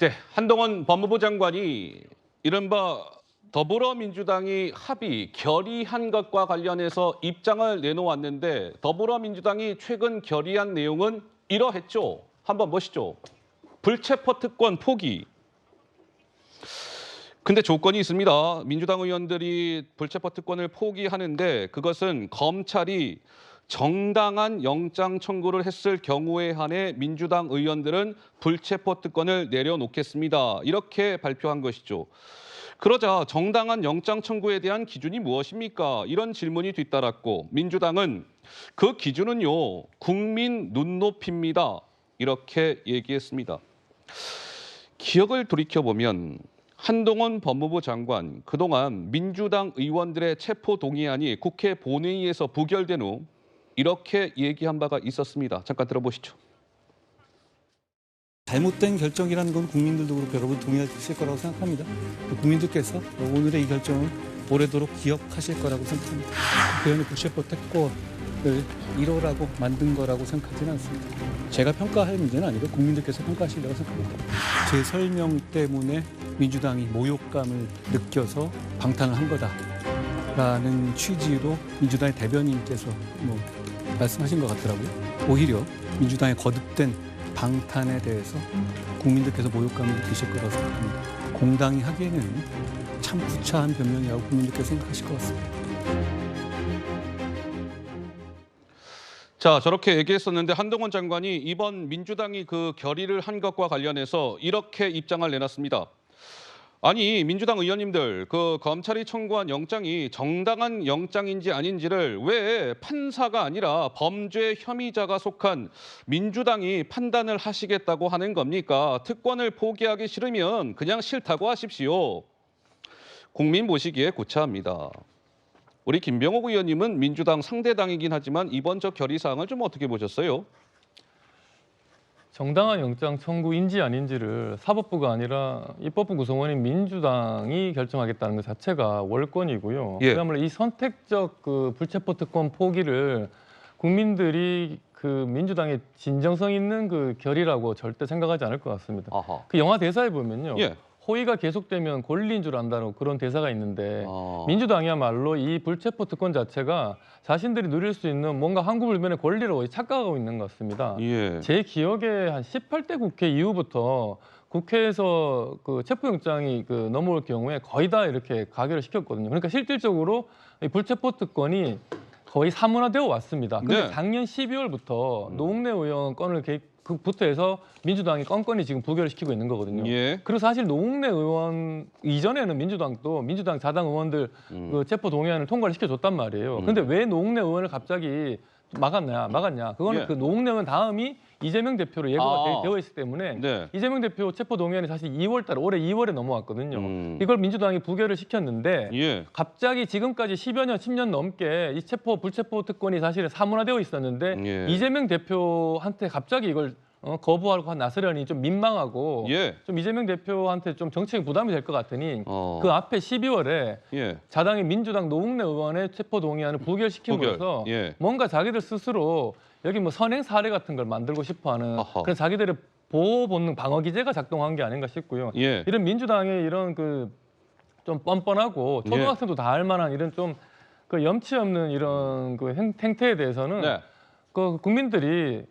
네, 한동훈 법무부 장관이 이른바 더불어민주당이 합의, 결의한 것과 관련해서 입장을 내놓았는데 더불어민주당이 최근 결의한 내용은 이러했죠. 한번 보시죠. 불체포 특권 포기. 근데 조건이 있습니다. 민주당 의원들이 불체포 특권을 포기하는데 그것은 검찰이 정당한 영장 청구를 했을 경우에 한해 민주당 의원들은 불체포 특권을 내려놓겠습니다. 이렇게 발표한 것이죠. 그러자 정당한 영장 청구에 대한 기준이 무엇입니까? 이런 질문이 뒤따랐고 민주당은 그 기준은요, 국민 눈높이입니다. 이렇게 얘기했습니다. 기억을 돌이켜보면 한동훈 법무부 장관 그동안 민주당 의원들의 체포 동의안이 국회 본회의에서 부결된 후 이렇게 얘기한 바가 있었습니다. 잠깐 들어보시죠. 잘못된 결정이라는 건 국민들도 그렇고 여러분 동의하실 거라고 생각합니다. 국민들께서 오늘의 이 결정을 오래도록 기억하실 거라고 생각합니다. 국회의원의 불체포 특권을 1호라고 만든 거라고 생각하지는 않습니다. 제가 평가할 문제는 아니고 국민들께서 평가하시리라고 생각합니다. 제 설명 때문에 민주당이 모욕감을 느껴서 방탄을 한 거다라는 취지로 민주당의 대변인께서 말씀하신 것 같더라고요. 오히려 민주당의 거듭된 방탄에 대해서 국민들께서 모욕감을 느끼실 거라고 생각합니다. 공당이 하기에는 참 구차한 변명이라고 국민들께서 생각하실 것 같습니다. 자, 저렇게 얘기했었는데 한동훈 장관이 이번 민주당이 그 결의를 한 것과 관련해서 이렇게 입장을 내놨습니다. 아니, 민주당 의원님들, 그 검찰이 청구한 영장이 정당한 영장인지 아닌지를 왜 판사가 아니라 범죄 혐의자가 속한 민주당이 판단을 하시겠다고 하는 겁니까? 특권을 포기하기 싫으면 그냥 싫다고 하십시오. 국민 보시기에 구차합니다. 우리 김병옥 의원님은 민주당 상대당이긴 하지만 이번 저 결의사항을 좀 어떻게 보셨어요? 정당한 영장 청구인지 아닌지를 사법부가 아니라 입법부 구성원인 민주당이 결정하겠다는 것 자체가 월권이고요. 예. 그야말로 이 선택적 그 불체포 특권 포기를 국민들이 그 민주당의 진정성 있는 그 결의라고 절대 생각하지 않을 것 같습니다. 아하. 그 영화 대사에 보면요. 예. 호의가 계속되면 권리인 줄 안다는 그런 대사가 있는데 민주당이야말로 이 불체포 특권 자체가 자신들이 누릴 수 있는 뭔가 항구불변의 권리로 착각하고 있는 것 같습니다. 예. 제 기억에 한 18대 국회 이후부터 국회에서 그 체포영장이 그 넘어올 경우에 거의 다 이렇게 가결을 시켰거든요. 그러니까 실질적으로 이 불체포 특권이 거의 사문화되어 왔습니다. 근데 네. 작년 12월부터 노웅래 의원 건을 부터 해서 민주당이 건건히 지금 부결을 시키고 있는 거거든요. 예. 그리고 사실 노웅래 의원 이전에는 민주당도 민주당 자당 의원들 그 체포 동의안을 통과를 시켜줬단 말이에요. 근데 왜 노웅래 의원을 갑자기 막았냐? 그거는 예. 그 노웅래 의원 다음이 이재명 대표로 예고가 되어 있기 때문에 네. 이재명 대표 체포 동의안이 사실 2월달 올해 2월에 넘어왔거든요. 이걸 민주당이 부결을 시켰는데 예. 갑자기 지금까지 10여 년, 10년 넘게 이 불체포 특권이 사실은 사문화되어 있었는데 예. 이재명 대표한테 갑자기 이걸 거부하고 나서려니 좀 민망하고 예. 좀 이재명 대표한테 좀 정치적 부담이 될 것 같으니 그 앞에 12월에 예. 자당의 민주당 노웅래 의원의 체포 동의안을 부결시킴으로써 예. 뭔가 자기들 스스로 여기 뭐 선행 사례 같은 걸 만들고 싶어하는 아하. 그런 자기들의 보호 본능 방어 기제가 작동한 게 아닌가 싶고요. 예. 이런 민주당의 이런 그 좀 뻔뻔하고 초등학생도 다 알 만한 이런 좀 그 염치 없는 이런 그 행태에 대해서는 네. 그 국민들이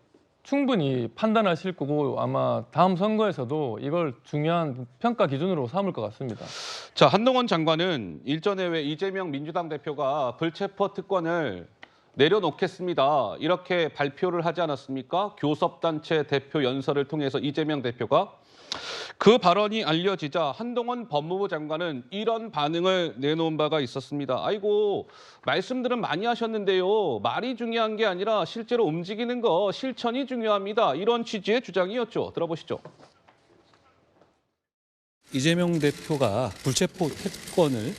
충분히 판단하실 거고 아마 다음 선거에서도 이걸 중요한 평가 기준으로 삼을 것 같습니다. 자, 한동훈 장관은 일전에 왜 이재명 민주당 대표가 불체포 특권을 내려놓겠습니다. 이렇게 발표를 하지 않았습니까? 교섭단체 대표 연설을 통해서 이재명 대표가 그 발언이 알려지자 한동훈 법무부 장관은 이런 반응을 내놓은 바가 있었습니다. 아이고, 말씀들은 많이 하셨는데요. 말이 중요한 게 아니라 실제로 움직이는 거, 실천이 중요합니다. 이런 취지의 주장이었죠. 들어보시죠. 이재명 대표가 불체포 특권을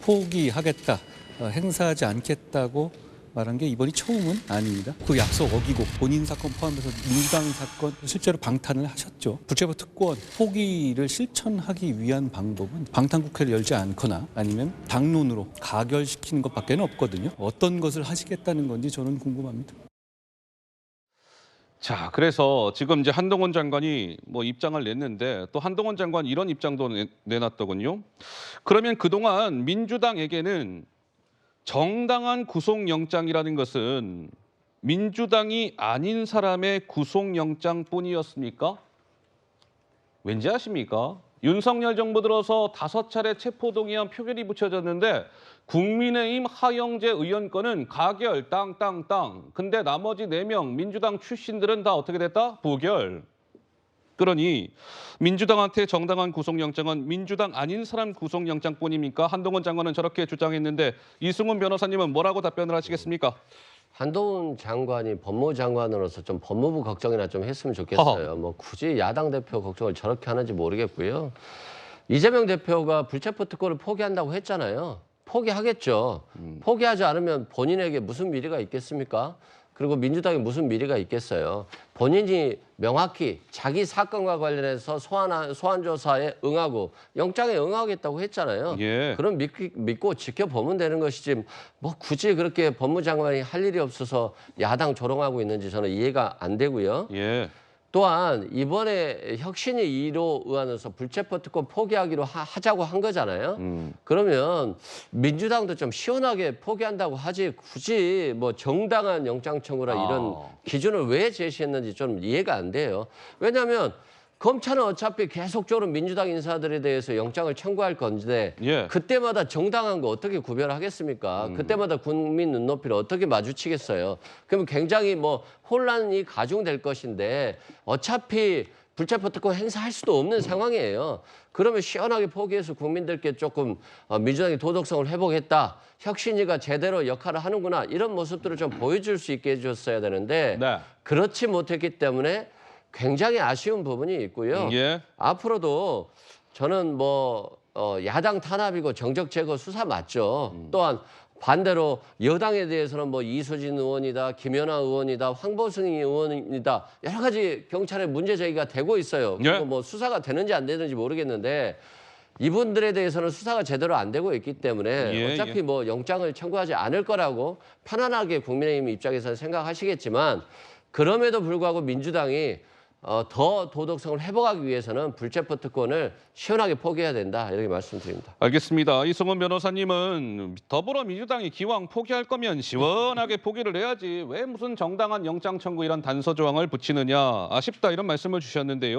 포기하겠다, 행사하지 않겠다고 말한 게 이번이 처음은 아닙니다. 그 약속 어기고 본인 사건 포함해서 민주당 사건 실제로 방탄을 하셨죠. 불체포 특권 포기를 실천하기 위한 방법은 방탄국회를 열지 않거나 아니면 당론으로 가결시키는 것밖에 없거든요. 어떤 것을 하시겠다는 건지 저는 궁금합니다. 자, 그래서 지금 이제 한동훈 장관이 뭐 입장을 냈는데 또 한동훈 장관 이런 입장도 내놨더군요. 그러면 그동안 민주당에게는 정당한 구속영장이라는 것은 민주당이 아닌 사람의 구속영장뿐이었습니까? 왠지 아십니까? 윤석열 정부 들어서 5차례 체포동의안 표결이 붙여졌는데 국민의힘 하영재 의원 건은 가결 땅땅땅. 근데 나머지 4명 민주당 출신들은 다 어떻게 됐다? 부결. 그러니 민주당한테 정당한 구속영장은 민주당 아닌 사람 구속영장뿐입니까? 한동훈 장관은 저렇게 주장했는데 이승훈 변호사님은 뭐라고 답변을 하시겠습니까? 한동훈 장관이 법무장관으로서 좀 법무부 걱정이나 좀 했으면 좋겠어요. 뭐 굳이 야당 대표 걱정을 저렇게 하는지 모르겠고요. 이재명 대표가 불체포 특권을 포기한다고 했잖아요. 포기하겠죠. 포기하지 않으면 본인에게 무슨 미래가 있겠습니까? 그리고 민주당에 무슨 미래가 있겠어요. 본인이 명확히 자기 사건과 관련해서 소환 조사에 응하고 영장에 응하겠다고 했잖아요. 예. 그럼 믿고 지켜보면 되는 것이지 뭐 굳이 그렇게 법무장관이 할 일이 없어서 야당 조롱하고 있는지 저는 이해가 안 되고요. 예. 또한 이번에 혁신위 2로 의안에서 불체포 특권 포기하기로 하자고 한 거잖아요. 그러면 민주당도 좀 시원하게 포기한다고 하지 굳이 뭐 정당한 영장 청구라 이런 기준을 왜 제시했는지 좀 이해가 안 돼요. 왜냐하면 검찰은 어차피 계속적으로 민주당 인사들에 대해서 영장을 청구할 건데 예. 그때마다 정당한 거 어떻게 구별하겠습니까? 그때마다 국민 눈높이를 어떻게 마주치겠어요? 그러면 굉장히 뭐 혼란이 가중될 것인데 어차피 불체포 특권 행사할 수도 없는 상황이에요. 그러면 시원하게 포기해서 국민들께 조금 민주당의 도덕성을 회복했다. 혁신위가 제대로 역할을 하는구나. 이런 모습들을 좀 보여줄 수 있게 해줬어야 되는데 네. 그렇지 못했기 때문에 굉장히 아쉬운 부분이 있고요. 예. 앞으로도 저는 뭐 야당 탄압이고 정적 제거 수사 맞죠. 또한 반대로 여당에 대해서는 뭐 이수진 의원이다, 김연아 의원이다, 황보승 의원이다 여러 가지 경찰에 문제 제기가 되고 있어요. 예. 그리고 뭐 수사가 되는지 안 되는지 모르겠는데 이분들에 대해서는 수사가 제대로 안 되고 있기 때문에 예, 어차피 뭐 영장을 청구하지 않을 거라고 편안하게 국민의힘 입장에서는 생각하시겠지만 그럼에도 불구하고 민주당이 더 도덕성을 회복하기 위해서는 불체포 특권을 시원하게 포기해야 된다 이렇게 말씀드립니다. 알겠습니다. 이승훈 변호사님은 더불어민주당이 기왕 포기할 거면 시원하게 포기를 해야지 왜 무슨 정당한 영장 청구 이런 단서 조항을 붙이느냐 아쉽다 이런 말씀을 주셨는데요.